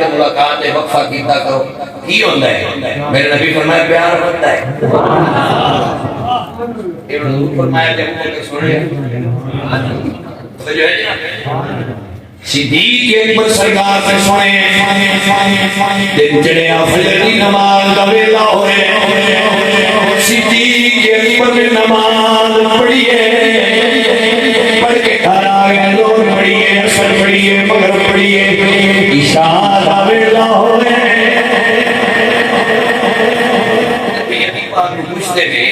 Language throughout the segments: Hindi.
तो मुलाकात है वक्फा कीता करो की होता है। मेरे नबी फरमाया प्यार बनता है। इब्न फरमाया जब को सुन तो जो है ना सिद्दीक अकबर सरकार ने सुने दिन चढ़िया फजर की नमाज का वेला होए सिद्दीक अकबर ने नमाज पढ़ी है पढ़ के घर आ गए लोग पढ़ी है असर पढ़ी है मगर पढ़ी है इशा का वेला होए नबी पाक ने पूछते थे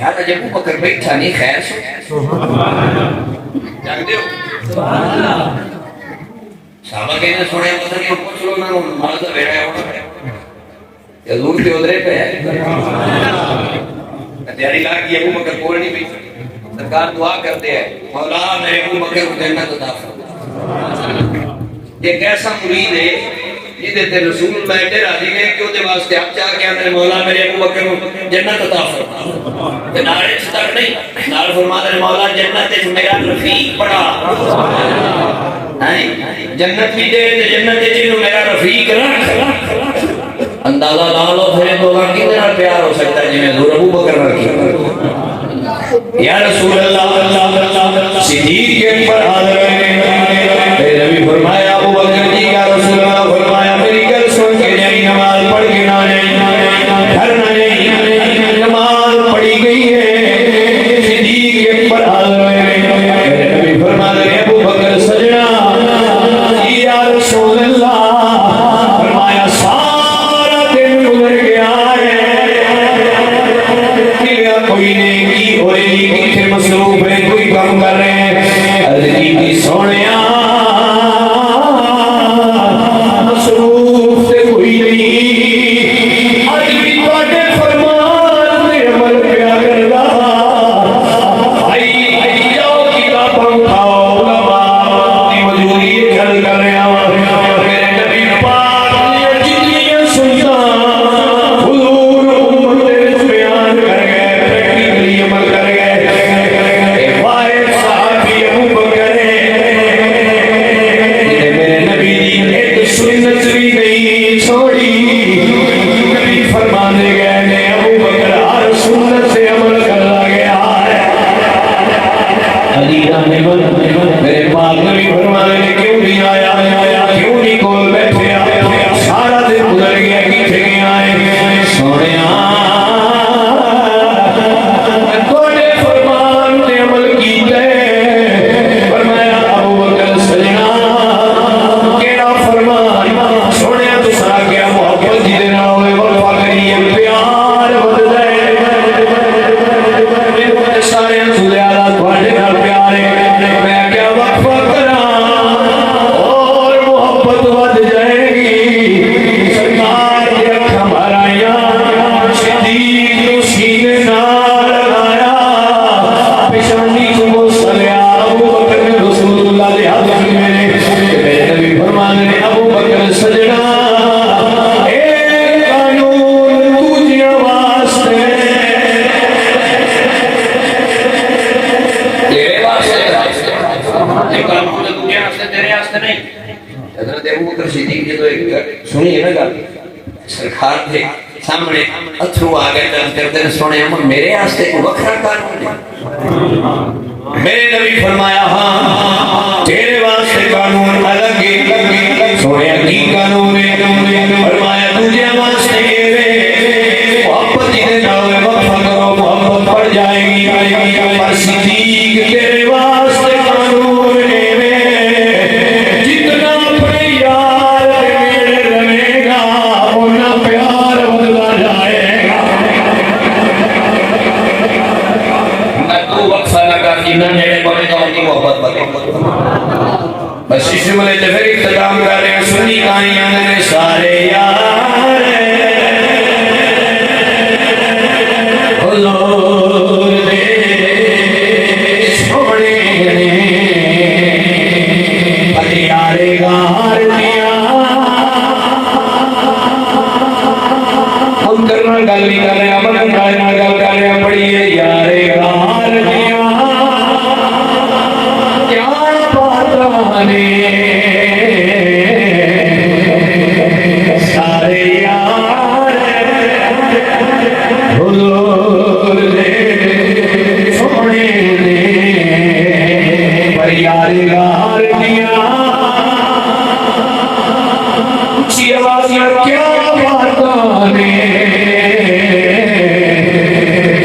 यार जब अबू बकर बैठा नहीं खैर जानते हो सुभान अल्लाह साहबा कहने सुने मतलब कि पूछ लो ना माल तो बेड़ा है या दूर के उधरे पे है तैयारी ला की अबू बकर बोल नहीं पई सरकार दुआ करते हैं मौला मेरे अबू बकर को जन्नत अता फरमा। एक ऐसा मुरीद है जिदे ते रसूल बैठे राजी ने कि ओदे वास्ते आप चाह के आंदे मौला मेरे अबू बकर को जन्नत अता फरमा ते नारे तक नहीं नाल फरमाते मौला जन्नत में मेरा रफीक बड़ा जन्नत भी दे जन्नत जिन्हों मेरा रफीक रख अंदाजा ला लो फिर तो कितना प्यार हो सकता है जिन्हें हजूर अबू बकर रखी या रसूल अल्लाह सिद्दीक अकबर हाजिर है मेरे नबी फरमाया अबू बकर जी का रसूल अल्लाह फरमाया मेरी गल सुन के जाई नमाज पढ़ के ना घर ना नहीं नमाज पढ़ी गई है सिद्दीक अकबर हाजिर है मेरे नबी फरमाते अबू बकर सजना सरकार थे सामने अथरू आ गए दर्द करते ने सुने हम मेरे वास्ते को वखरा कानून है मेरे नबी फरमाया हां तेरे वास्ते कानून अलग है सोने की कानून है फरमाया तुझे वास्ते ये मोहब्बत दे नाल वफा करो मोहब्बत बढ़ जाएगी पर सिद्दीक तेरे वास्ते कानून है जितना अपने यार मेरे रहेगा उतना प्यार बढ़ता जाएगा मैं तू वक्फा लगा कि ना मेरे बड़े गांव की मोहब्बत बने बस इसी वाले तो फिर इख्तिताम कर रहे हैं सुन्नी कहानियां ने सारे यार हुजूर दे सोने ने यारे गार दिया हम करना गल नहीं कर रहे अपन करना गल कर रहे हैं बड़ी है यारे गार दिया क्या बात ने आवाज में क्या बात ने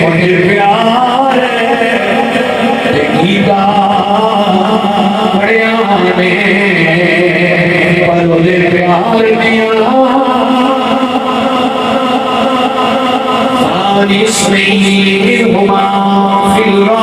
मुझे प्यार गीता बड़िया ने पर मुझे प्यार दिया इसमें हुमा फिलवा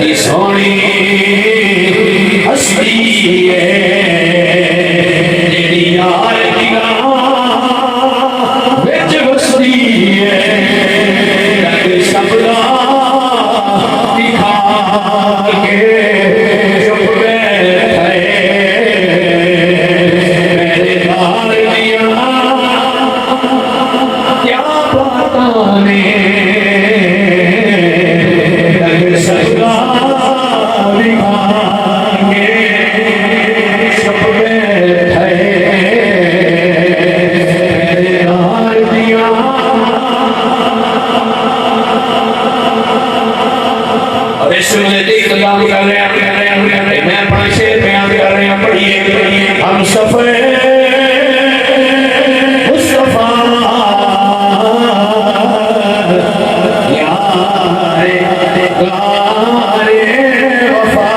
की सोनी हस्ती है तेरी यार की विच बसती है रंग सबदा दिखा के चुप बैठे मेरे लाल दिया क्या पता ने रंग सबदा दिखा के चुप बैठे मेरे लाल दिया और इस समय देख कलाम कर रहे हैं मैं अपना शेर बयान कर रहे हैं पढ़िए हम सफर मुस्तफा यारे गारे वफा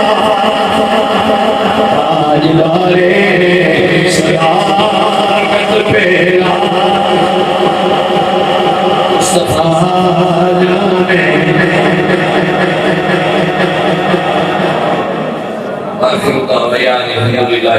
ताजदारे सदाकत पेला मुस्तफा जाने आखिर का बयान अल्हम्दुलिल्लाह।